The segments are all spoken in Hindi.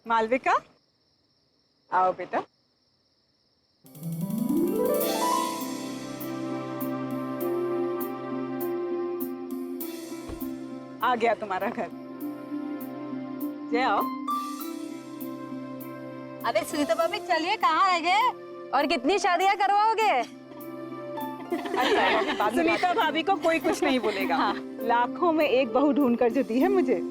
मालविका, आओ बेटा। आ गया तुम्हारा घर। जय आओ। अरे सुनीता भाभी चलिए, कहाँ रह गए? और कितनी शादियां करवाओगे? सुनीता भाभी को कोई कुछ नहीं बोलेगा। हाँ। लाखों में एक बहू ढूंढ कर जो दी है मुझे।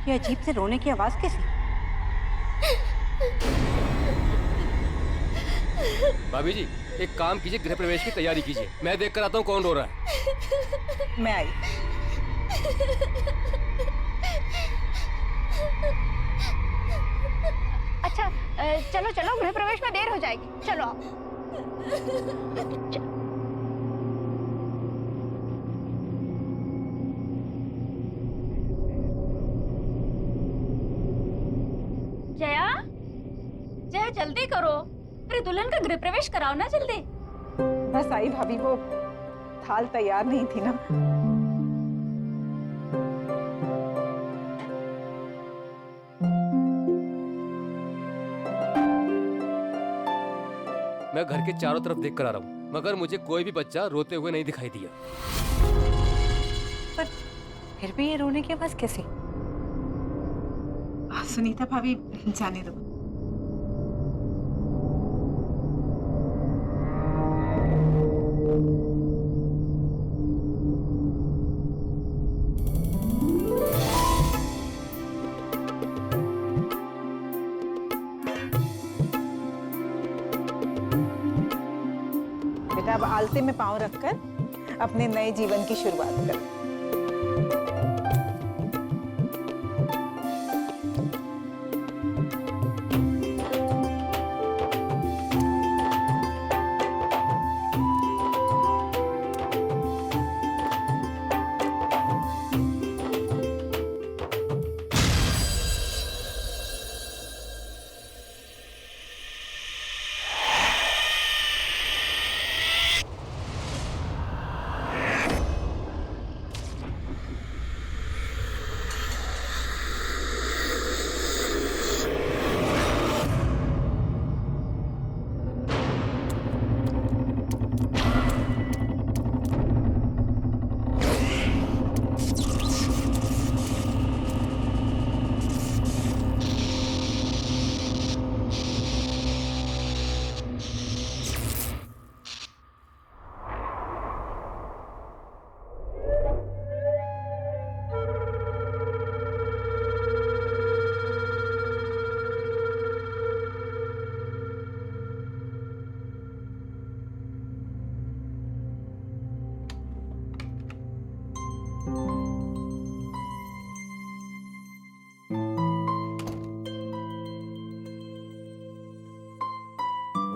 ये अजीब से रोने की आवाज कैसी? भाभी जी, एक काम कीजिए, गृह प्रवेश की तैयारी कीजिए। मैं देख कर आता हूँ कौन रो रहा है। मैं आई। अच्छा चलो चलो, गृह प्रवेश में देर हो जाएगी, चलो आओ। जया, जया जल्दी करो, अरे दुल्हन का गृह प्रवेश कराओ ना जल्दी। बस आई भाभी, वो थाल तैयार नहीं थी ना। मैं घर के चारों तरफ देख कर आ रहा हूँ, मगर मुझे कोई भी बच्चा रोते हुए नहीं दिखाई दिया। पर फिर भी ये रोने की आवाज कैसी? सुनीता भाभी जाने दो। बेटा अब आलते में पांव रखकर अपने नए जीवन की शुरुआत कर।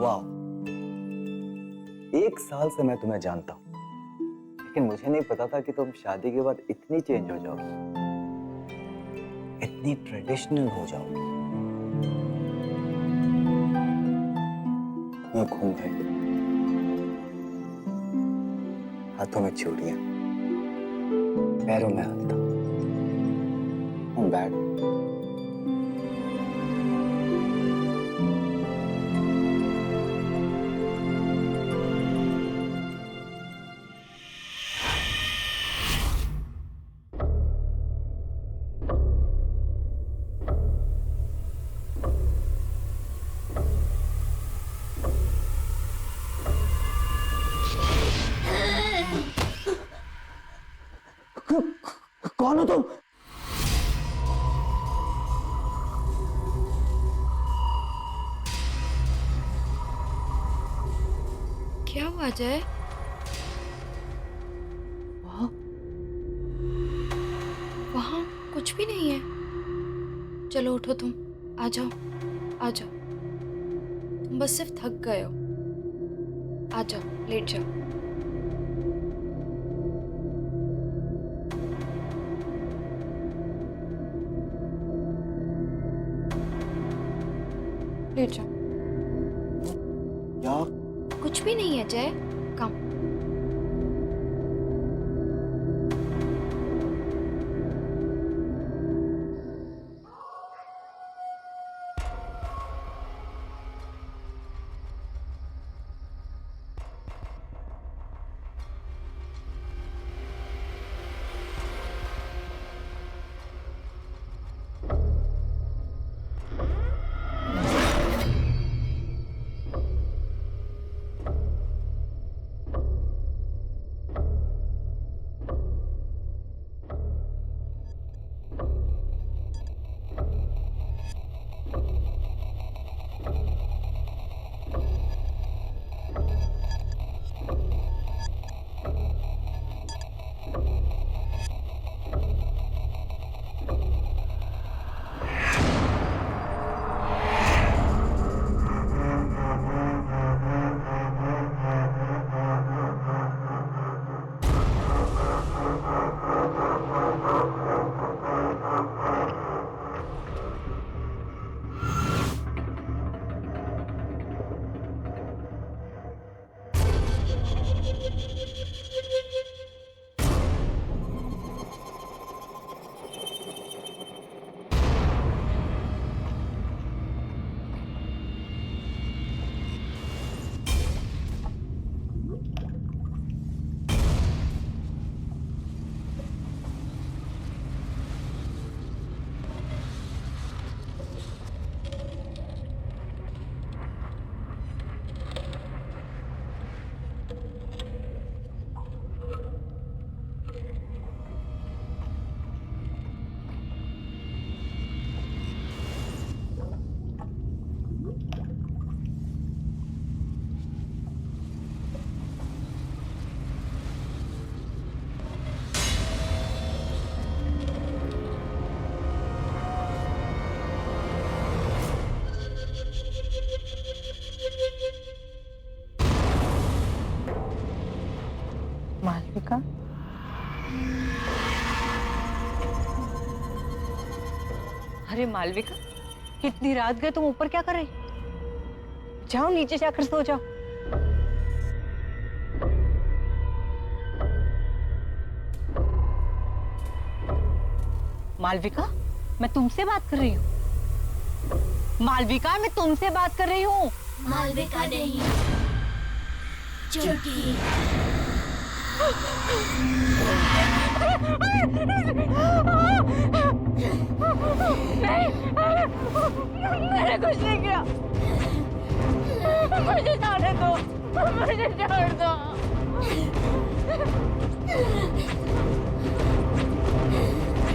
वाह, 1 साल से मैं तुम्हें जानता हूं, लेकिन मुझे नहीं पता था कि तुम शादी के बाद इतनी चेंज हो जाओगी, इतनी ट्रेडिशनल हो जाओगी। घूम गई, हाथों में चूड़ियां, पैरों में हल्का, बैठ कौन हो तुम? क्या हुआ जय? वहां वहां कुछ भी नहीं है। चलो उठो, तुम आ जाओ, आ जाओ। तुम बस सिर्फ थक गए हो। आ जाओ, लेट जाओ। लेट जाओ। यार कुछ भी नहीं है जय, कम। मालविका, अरे मालविका, कितनी रात गए, तुम ऊपर क्या कर रही? जाओ नीचे जाकर सो जाओ। मालविका, मैं तुमसे बात कर रही हूँ। मालविका, मैं तुमसे बात कर रही हूँ। मालविका नहीं, चुटकी। मैंने कुछ नहीं किया। मुझे जाने दो, मुझे छोड़ दो।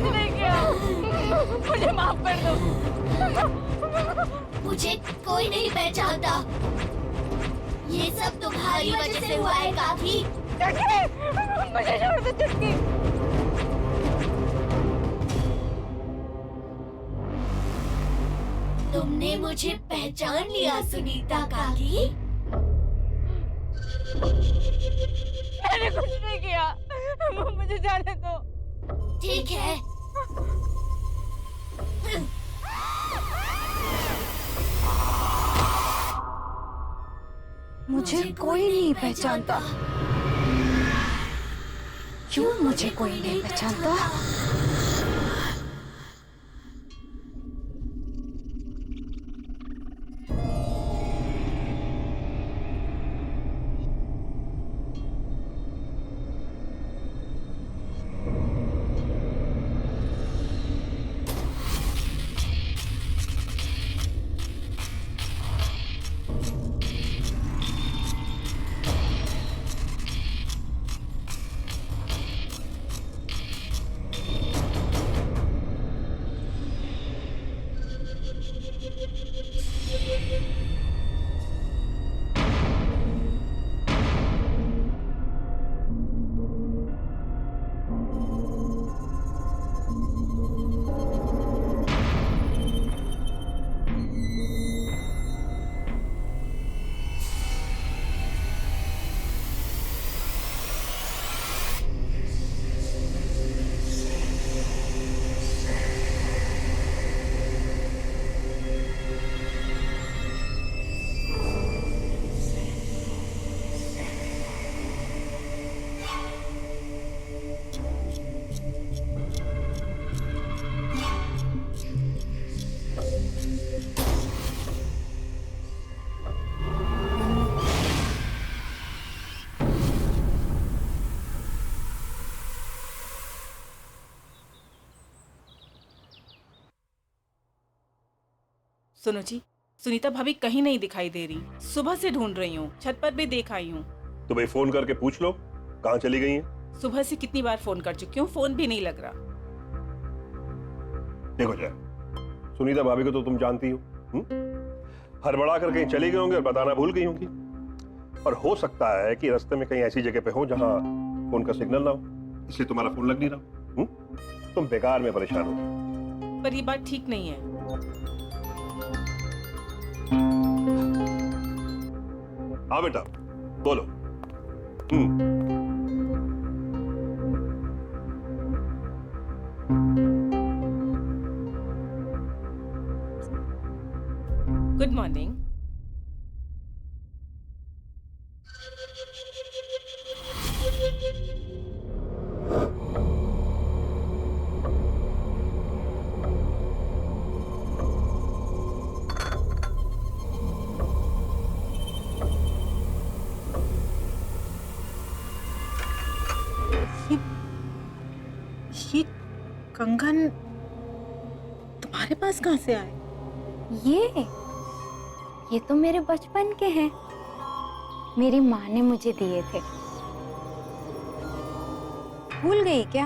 नहीं किया, मुझे माफ कर दो। मुझे कोई नहीं पहचानता। ये सब तुम्हारी वजह से हुआ है काकी। मुझे छोड़ दो चुटकी। तुमने मुझे पहचान लिया सुनीता काकी। मैंने कुछ नहीं किया, मुझे जाने दो। ठीक है। मुझे कोई नहीं पहचानता। क्यों मुझे कोई नहीं पहचानता? सुनो जी, सुनीता भाभी कहीं नहीं दिखाई दे रही। सुबह से ढूंढ रही हूँ, छत पर भी देख आई हूँ। तो भाई फोन करके पूछ लो कहाँ चली गई हैं। सुबह से कितनी बार फोन कर चुकी हूँ, फोन भी नहीं लग रहा। देखो जय, सुनीता भाभी को तो तुम जानती हो, हड़बड़ा कर कहीं चली गई होंगी और बताना भूल गई होंगी। और हो सकता है कि रास्ते में कहीं ऐसी जगह पे हो जहां फोन का सिग्नल ना हो, इसलिए तुम्हारा फोन लग नहीं रहा। तुम बेकार में परेशान हो। पर ये बात ठीक नहीं है। हाँ बेटा बोलो। Good morning. ये कंगन तुम्हारे पास कहाँ से आए? ये तो मेरे बचपन के हैं। मेरी माँ ने मुझे दिए थे। भूल गई क्या?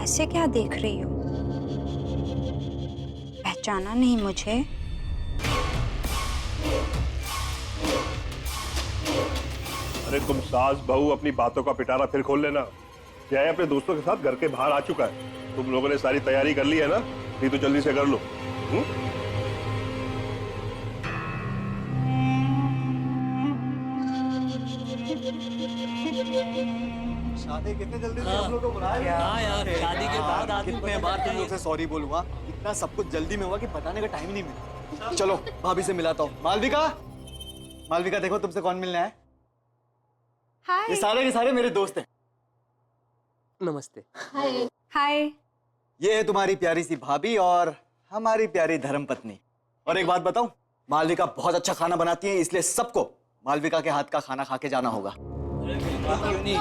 ऐसे क्या देख रही हो? पहचाना नहीं मुझे? अरे तुम सास बहू अपनी बातों का पिटारा फिर खोल लेना। जय अपने दोस्तों के साथ घर के बाहर आ चुका है। तुम लोगों ने सारी तैयारी कर ली है ना? नहीं तो जल्दी से कर लो। शादी कितने जल्दी से हम लोग को बुलाया? हाँ यार, शादी के बाद आदमी कितने बार तुम लोग से सॉरी बोलूंगा, इतना सब कुछ जल्दी में हुआ कि बताने का टाइम ही नहीं मिला। चलो भाभी से मिलाता हूँ। मालविका, मालविका देखो तुमसे कौन मिलने आया। हाय। ये सारे के सारे मेरे दोस्त हैं। नमस्ते। हाय। ये है तुम्हारी प्यारी सी भाभी और हमारी प्यारी धर्मपत्नी। और एक बात बताऊं, मालविका बहुत अच्छा खाना बनाती है, इसलिए सबको मालविका के हाथ का खाना खा के जाना होगा। क्यों नहीं?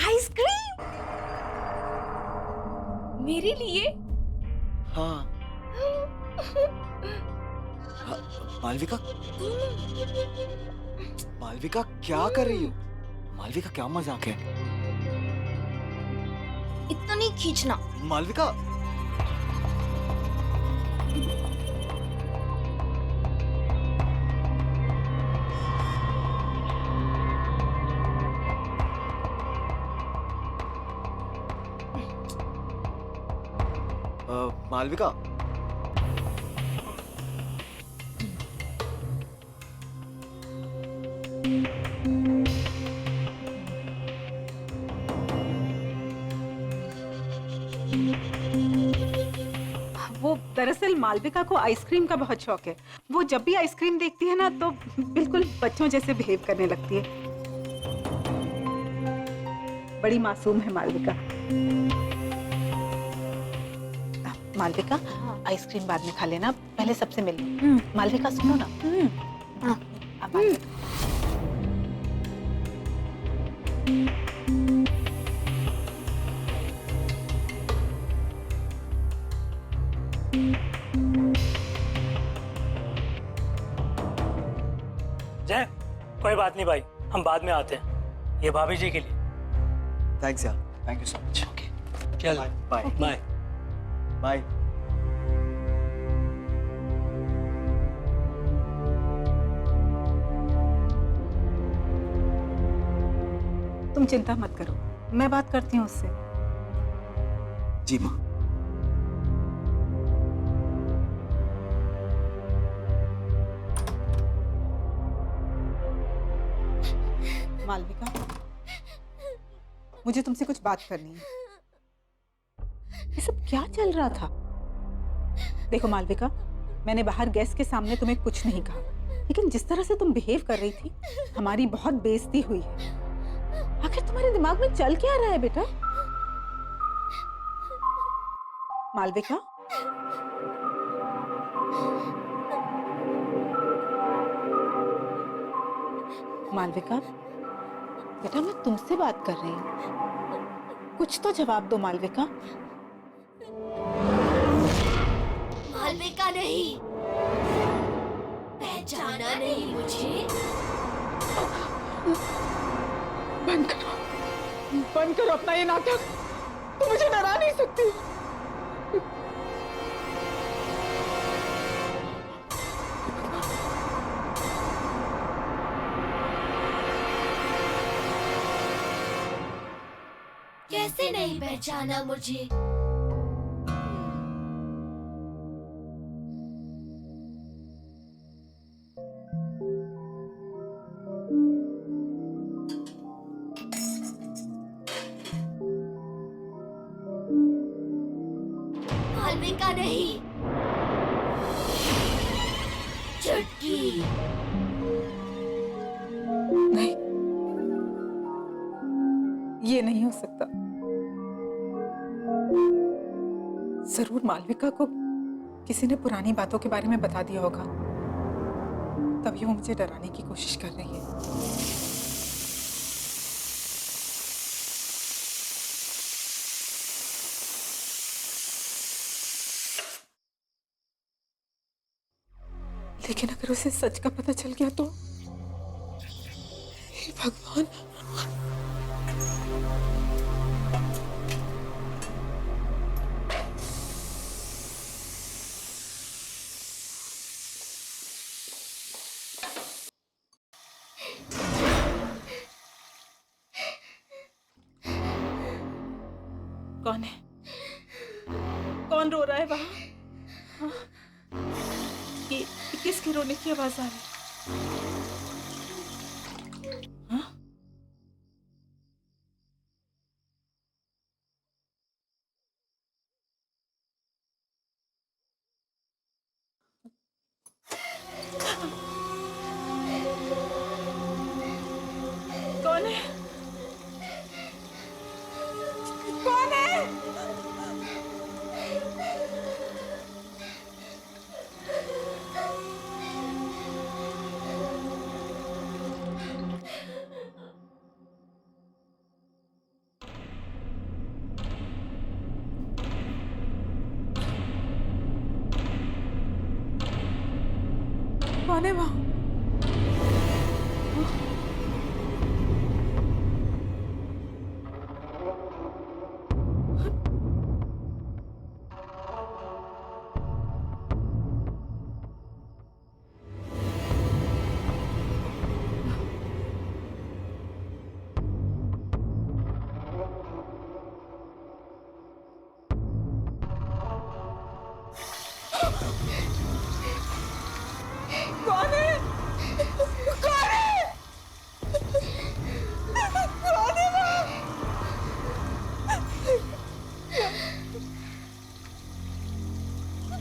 आइसक्रीम मेरे लिए? हाँ। मालविका, मालविका क्या कर रही हो? मालविका क्या मजाक है? इतना नहीं खींचना। मालविका मालविका वो दरअसल मालविका को आइसक्रीम का बहुत शौक है। वो जब भी आइसक्रीम देखती है ना तो बिल्कुल बच्चों जैसे बिहेव करने लगती है। बड़ी मासूम है मालविका। मालविका, आइसक्रीम बाद में खा लेना, पहले सबसे मिल लो। मालविका सुनो ना। अब मालविका। जय, कोई बात नहीं भाई, हम बाद में आते हैं। ये भाभी जी के लिए। थैंक्स यार, thank you so much. Okay, चल बाय बाय। बाय। तुम चिंता मत करो, मैं बात करती हूँ उससे। जी माँ। मालविका, मुझे तुमसे कुछ बात करनी है। ये सब क्या चल रहा था? देखो मालविका, मैंने बाहर गेस्ट के सामने तुम्हें कुछ नहीं कहा, लेकिन जिस तरह से तुम बिहेव कर रही थी, हमारी बहुत बेइज्जती हुई है। आखिर तुम्हारे दिमाग में चल क्या रहा है बेटा? मालविका, मालविका, बेटा मैं तुमसे बात कर रही हूँ, कुछ तो जवाब दो मालविका। मालविका नहीं, पहचाना नहीं मुझे? बंद करो अपना ये नाटक, तुम मुझे डरा नहीं सकती। कैसे नहीं पहचाना मुझे? मालविका नहीं, चुटकी। नहीं, ये नहीं हो सकता। जरूर मालविका को किसी ने पुरानी बातों के बारे में बता दिया होगा, तभी वो मुझे डराने की कोशिश कर रही है। लेकिन अगर उसे सच का पता चल गया तो? हे भगवान। कौन है? कौन रो रहा है वहां? हाँ? ये किसकी रोने की आवाज आ रही है? हाँ? कौन है? कौन है? कौन है वहां? कौन है? कौन है? कौन है वहां?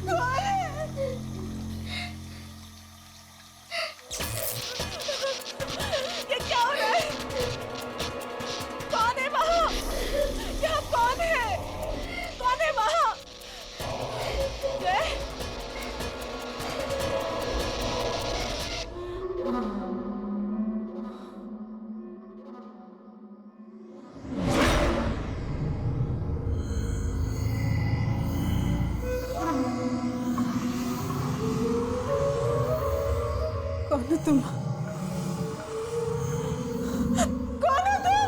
कौन है? ये क्या हो रहा है? कौन है वहां? यहाँ कौन है? कौन है वहां? जय? कौन हो तुम? कौन हो तुम?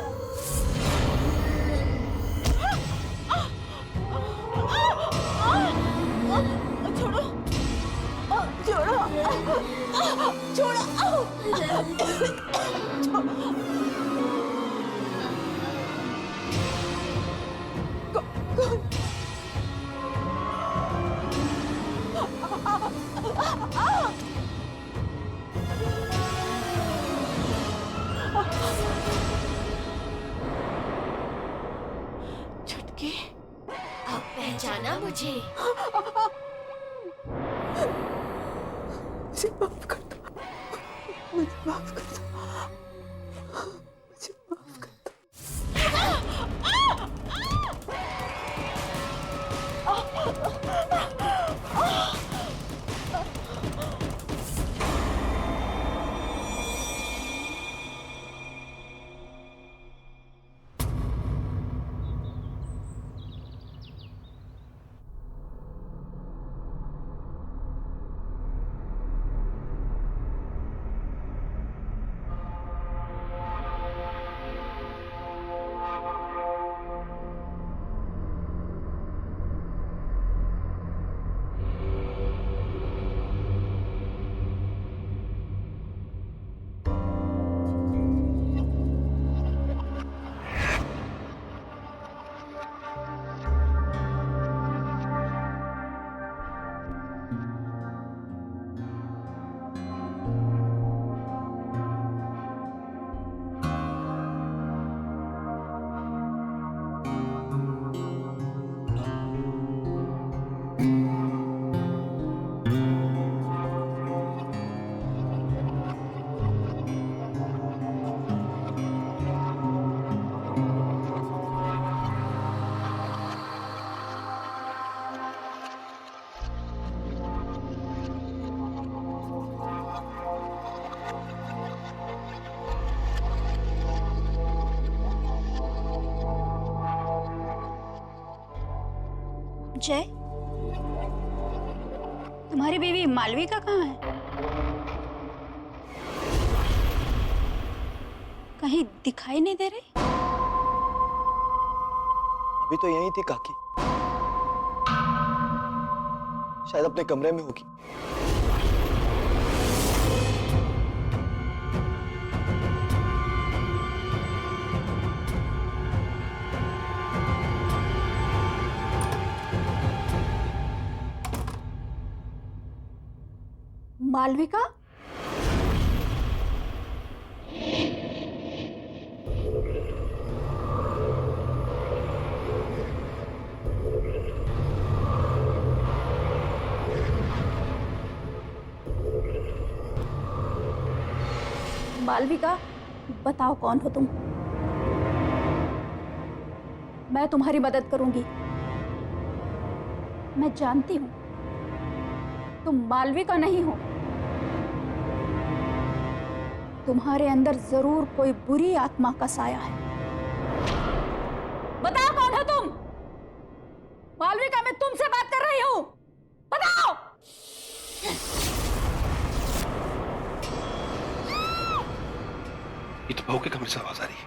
छोड़ो, छोड़ो, छोड़ो। छुटकी, अब पहचाना मुझे? मुझे माफ कर दो, मुझे माफ कर दो, मुझे माफ कर दो। जय, तुम्हारी बीवी मालविका कहाँ है? कहीं दिखाई नहीं दे रही? अभी तो यहीं थी काकी, शायद अपने कमरे में होगी। मालविका? मालविका, बताओ कौन हो तुम? मैं तुम्हारी मदद करूंगी। मैं जानती हूं तुम मालविका नहीं हो। तुम्हारे अंदर जरूर कोई बुरी आत्मा का साया है। बताओ कौन हो तुम? मालविका, मैं तुमसे बात कर रही हूं, बताओ। ये तो बहू के कमरे से आवाज आ रही है।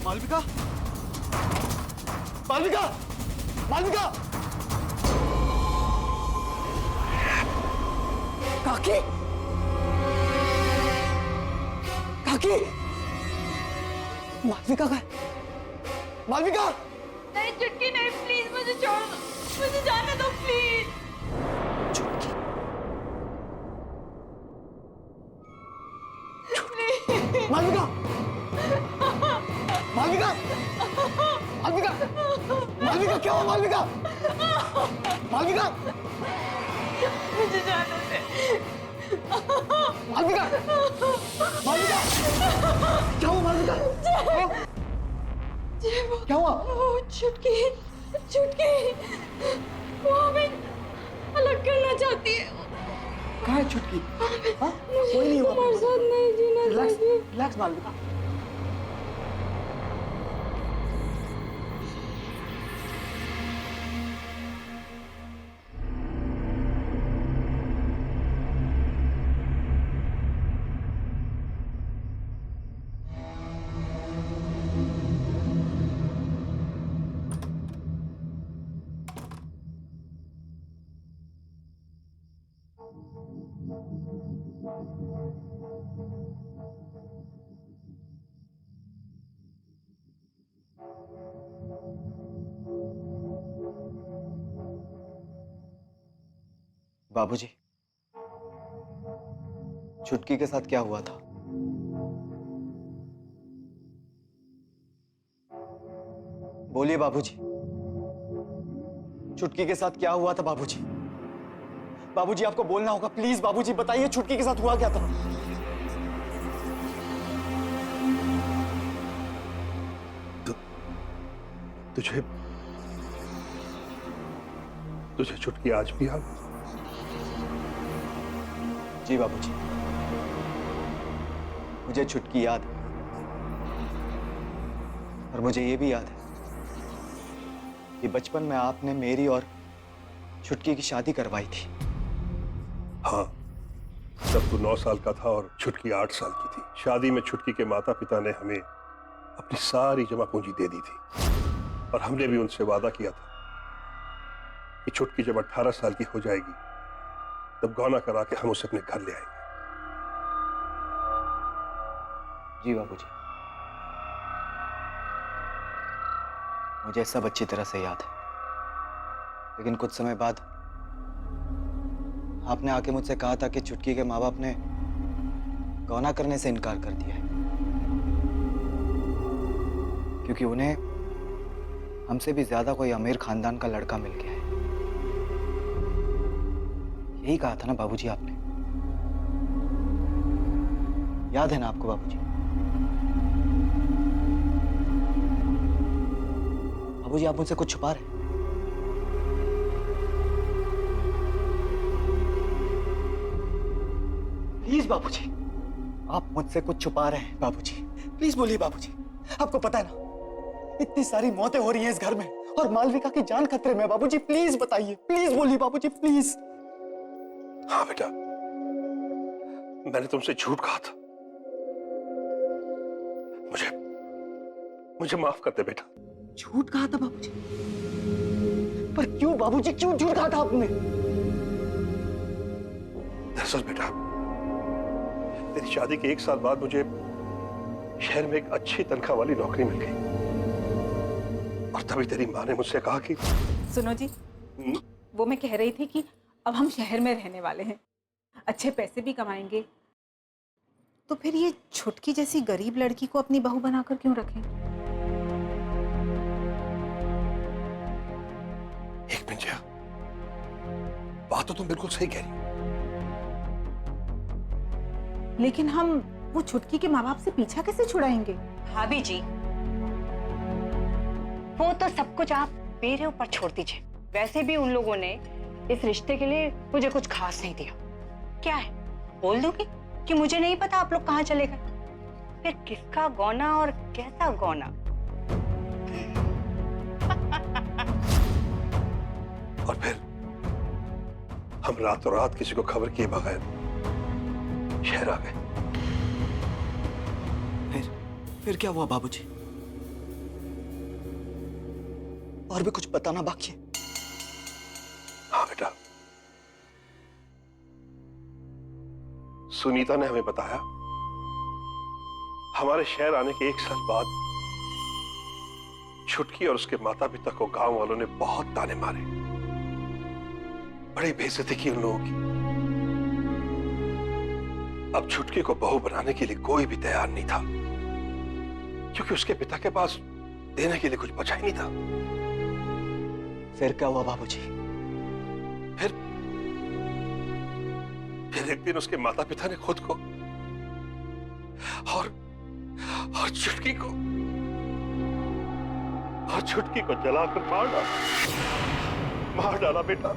मालविका, मालविका, मालविका! काकी, काकी! मालविका का है? मालविका! नहीं चुटकी नहीं, प्लीज मुझे छोड़ दो, मुझे जाने दो प्लीज। चुटकी, मालविका, मालविका, मालविका, मालविका क्या हुआ? मालविका, मालविका, मुझे जाने दे। मालविका, मालविका, क्या हुआ? मालविका, क्या हुआ? वो चुटकी, चुटकी, वो हमें अलग करना चाहती है। कहाँ है चुटकी? हाँ? कोई नहीं हुआ। तुम्हारे साथ नहीं जीना रिलैक्स, चाहती। रिलैक्स मालविका। बाबूजी, चुटकी के साथ क्या हुआ था? बोलिए बाबूजी, चुटकी के साथ क्या हुआ था? बाबूजी, बाबूजी आपको बोलना होगा, प्लीज बाबूजी बताइए, चुटकी के साथ हुआ क्या था? तुझे चुटकी आज भी याद? जी बाबूजी, मुझे चुटकी याद है, और मुझे ये भी याद है कि बचपन में आपने मेरी और चुटकी की शादी करवाई थी। हाँ, तब तू 9 साल का था और चुटकी 8 साल की थी। शादी में चुटकी के माता पिता ने हमें अपनी सारी जमा पूंजी दे दी थी, और हमने भी उनसे वादा किया था कि चुटकी जब 18 साल की हो जाएगी तब गौना करा के हम उसे अपने घर ले आएंगे। जी बाबूजी, मुझे सब अच्छी तरह से याद है, लेकिन कुछ समय बाद आपने आके मुझसे कहा था कि चुटकी के माँ बाप ने गौना करने से इनकार कर दिया है, क्योंकि उन्हें हमसे भी ज्यादा कोई अमीर खानदान का लड़का मिल गया है। यही कहा था ना बाबूजी आपने? याद है ना आपको बाबूजी? बाबूजी, आप मुझसे कुछ छुपा रहे हैं? प्लीज बाबूजी, आप मुझसे कुछ छुपा रहे हैं बाबूजी, प्लीज बोलिए बाबूजी, आपको पता है ना, इतनी सारी मौतें हो रही हैं इस घर में और मालविका की जान खतरे में। बाबूजी प्लीज बताइए, प्लीज बोलिए बाबूजी प्लीज। हाँ बेटा, मैंने तुमसे झूठ कहा था। मुझे माफ कर दे बेटा। झूठ कहा था बाबूजी? पर क्यों बाबूजी, क्यों झूठ कहा था आपने? दरअसल बेटा, तेरी शादी के 1 साल बाद मुझे शहर में एक अच्छी तनख्वाह वाली नौकरी मिल गई और तभी तेरी माँ ने मुझसे कहा कि सुनो जी, वो मैं कह रही थी कि अब हम शहर में रहने वाले हैं, अच्छे पैसे भी कमाएंगे, तो फिर ये छुटकी जैसी गरीब लड़की को अपनी बहू बनाकर क्यों रखें? एक मिनट जया, बात तो तुम बिल्कुल सही कह रही हो। लेकिन हम वो छुटकी के माँ बाप से पीछा कैसे छुड़ाएंगे? भाभी जी, वो तो सब कुछ आप मेरे ऊपर छोड़ दीजिए। वैसे भी उन लोगों ने इस रिश्ते के लिए मुझे कुछ खास नहीं दिया। क्या है, बोल दूंगी कि मुझे नहीं पता आप लोग कहाँ चले गए। फिर किसका गौना और कैसा गौना। और फिर हम रातों रात किसी को खबर किए बगैर शहर आ गए। फिर क्या हुआ बाबूजी? और भी कुछ बताना बाकी है? हाँ बेटा, सुनीता ने हमें बताया हमारे शहर आने के 1 साल बाद छुटकी और उसके माता पिता को गांव वालों ने बहुत ताने मारे, बड़ी बेइज्जती की उन लोगों की। अब छुटकी को बहू बनाने के लिए कोई भी तैयार नहीं था, क्योंकि उसके पिता के पास देने के लिए कुछ बचा ही नहीं था। फिर क्या हुआ बाबूजी? फिर एक दिन उसके माता पिता ने खुद को और छुटकी को जलाकर मार डाला बेटा।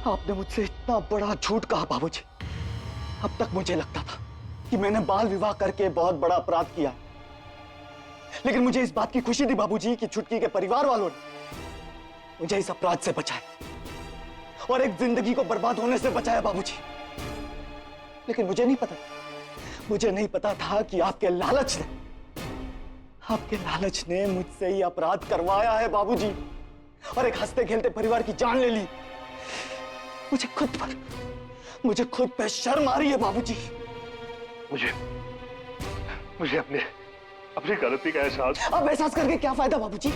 आपने मुझसे इतना बड़ा झूठ कहा बाबूजी। अब तक मुझे लगता था कि मैंने बाल विवाह करके बहुत बड़ा अपराध किया है, लेकिन मुझे इस बात की खुशी थी बाबूजी कि छुटकी के परिवार वालों ने मुझे इस अपराध से बचाया और एक जिंदगी को बर्बाद होने से बचाया बाबूजी। लेकिन मुझे नहीं पता था कि आपके लालच ने मुझसे ये अपराध करवाया है बाबूजी, और एक हंसते खेलते परिवार की जान ले ली। मुझे खुद पे शर्म आ रही है बाबूजी। मुझे अपनी गलती का एहसास। अब एहसास करके क्या फायदा बाबूजी?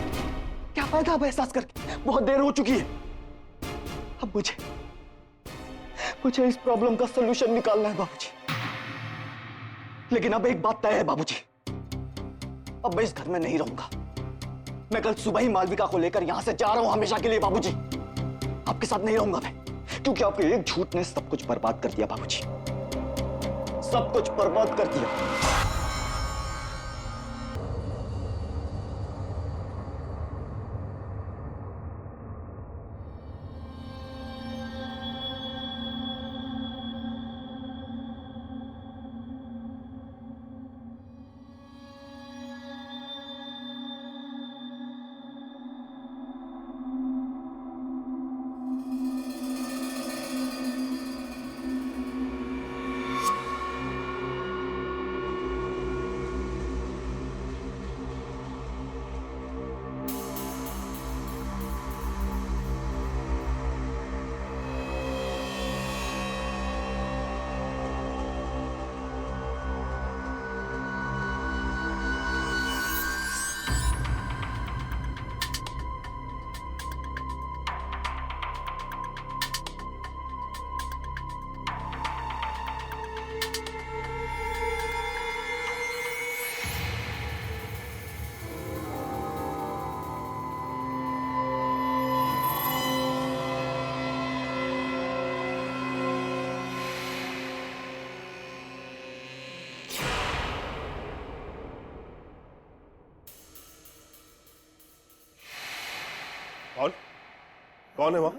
क्या फायदा अब एहसास करके? बहुत देर हो चुकी है। अब मुझे इस प्रॉब्लम का सलूशन निकालना है बाबूजी। लेकिन अब एक बात तय है बाबूजी, अब मैं इस घर में नहीं रहूंगा। मैं कल सुबह ही मालविका को लेकर यहां से जा रहा हूं हमेशा के लिए बाबूजी। आपके साथ नहीं रहूंगा मैं, क्योंकि आपके एक झूठ ने सब कुछ बर्बाद कर दिया बाबूजी, सब कुछ बर्बाद कर दिया। कौन है वहां?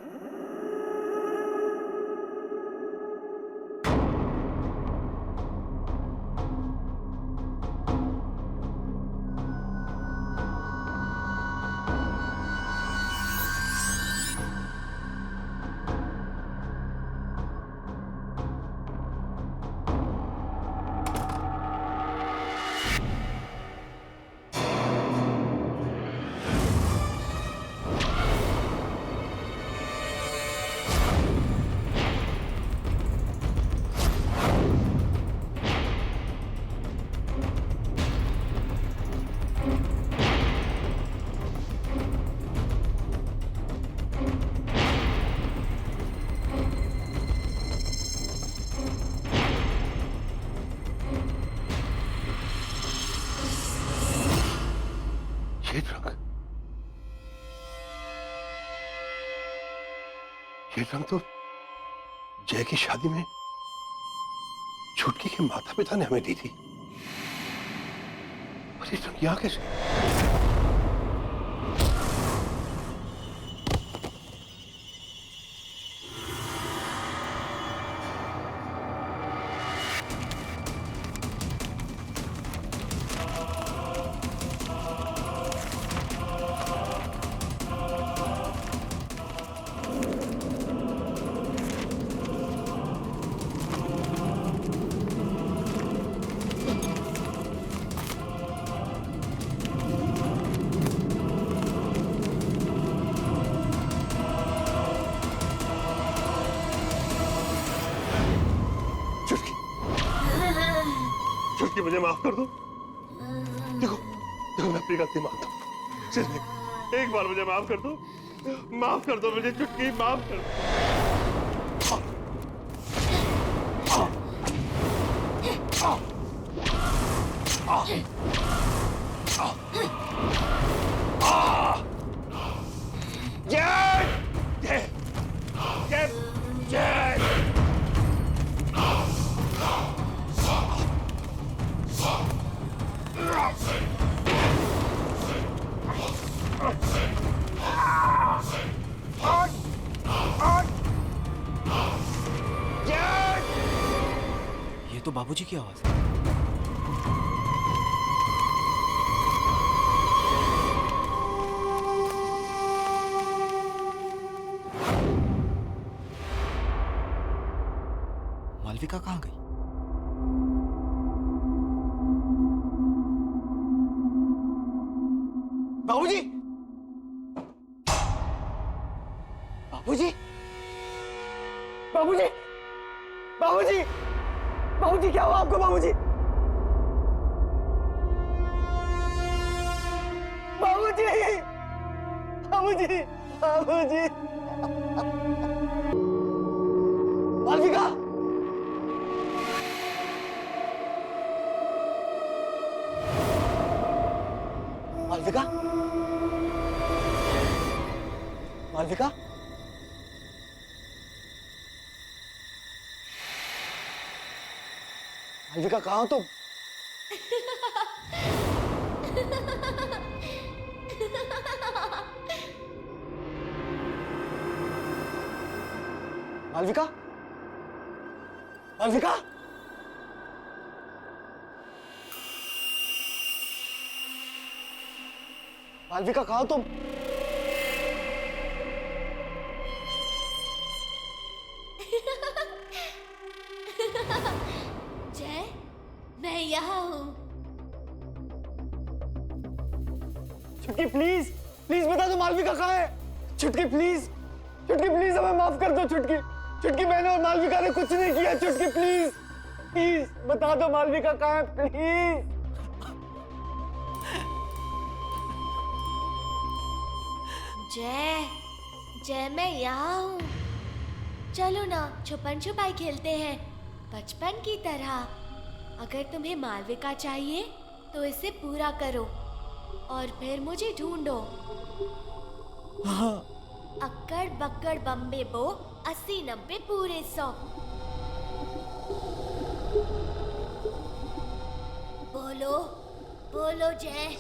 ये रंग तो जय की शादी में छुटकी के माता पिता ने हमें दी थी। और ये रंग यहाँ कैसे? छुटकी मुझे माफ कर दो। देखो देखो मैं अपनी गलती मानता हूँ। सिर्फ एक बार मुझे माफ कर दो। माफ कर दो मुझे छुटकी, माफ कर ये तो बाबूजी की आवाज है। मालविका कहाँ गई? बाबूजी! बाबूजी! बाबूजी! बाबूजी! बाबूजी क्या हुआ आपको बाबूजी? बाबूजी! बाबूजी! बाबूजी! मालविका! मालविका? मालविका? मालविका कहाँ हो तुम? मालविका? मालविका? मालविका कहाँ हो तुम? जय, मैं यहाँ हूँ। छुटकी प्लीज, प्लीज बता दो मालविका कहाँ है? छुटकी प्लीज, छुटकी प्लीज हमें माफ कर दो छुटकी। छुटकी मैंने और मालविका ने कुछ नहीं किया। छुटकी प्लीज, प्लीज बता दो मालविका कहाँ है प्लीज। जय, जय मैं यहाँ हूँ। चलो ना छुपन छुपाई खेलते हैं बचपन की तरह। अगर तुम्हें मालविका चाहिए तो इसे पूरा करो और फिर मुझे ढूंढो। हाँ। अक्कड़ बक्कड़ बम्बे बो 80-90 पूरे 100। बोलो बोलो जय।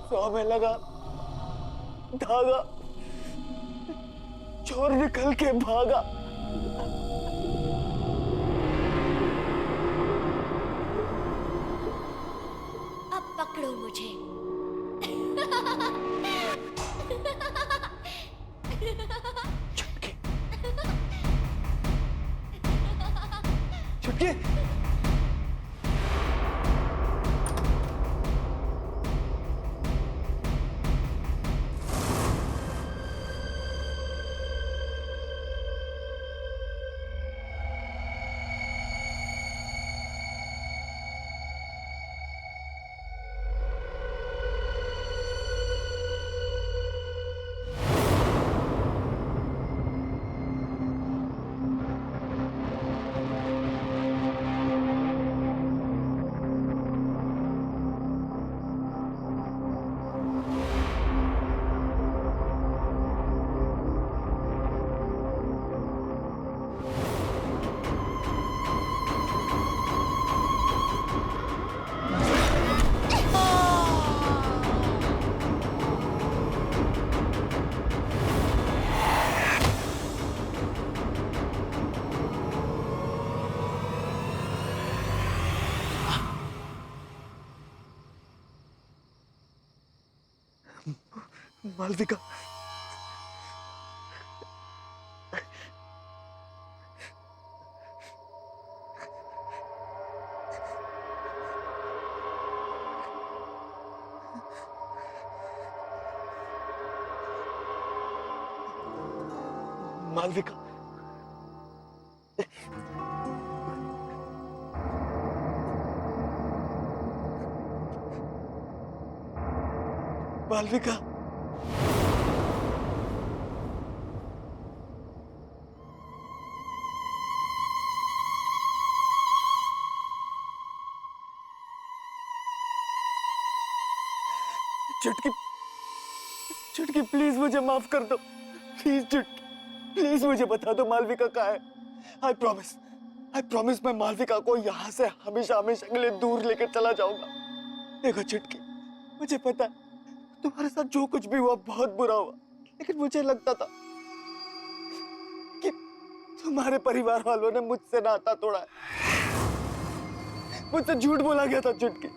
100 में लगा धागा, चोर निकल के भागा। अब पकड़ो मुझे। छुटकी, छुटकी। मालविका, मालविका, मालविका, चुटकी, चुटकी प्लीज मुझे माफ कर दो, प्लीज चुटकी, प्लीज मुझे बता दो मालविका कहाँ है। आई प्रॉमिस मैं मालविका को यहाँ से हमेशा हमेशा के लिए दूर लेकर चला जाऊंगा। देखो चुटकी, मुझे पता है तुम्हारे साथ जो कुछ भी हुआ बहुत बुरा हुआ, लेकिन मुझे लगता था कि तुम्हारे परिवार वालों ने मुझसे नाता तोड़ा है, मुझसे झूठ बोला गया था चुटकी।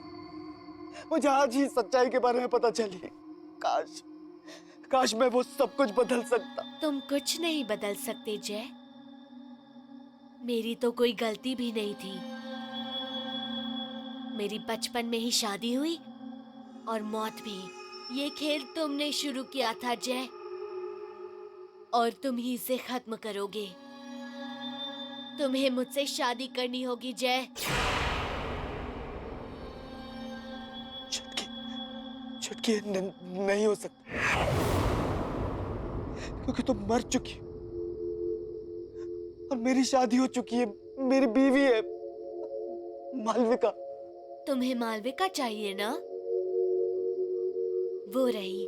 मुझे आज ही सच्चाई के बारे में पता चली। काश मैं वो सब कुछ बदल सकता। तुम कुछ नहीं बदल सकते जय। मेरी तो कोई गलती भी नहीं थी। मेरी बचपन में ही शादी हुई और मौत भी। ये खेल तुमने शुरू किया था जय, और तुम ही इसे खत्म करोगे। तुम्हें मुझसे शादी करनी होगी जय। चुटकी नहीं हो सकता, क्योंकि तुम मर चुकी हो और मेरी शादी हो चुकी है, मेरी बीवी है मालविका। तुम्हें मालविका चाहिए ना? वो रही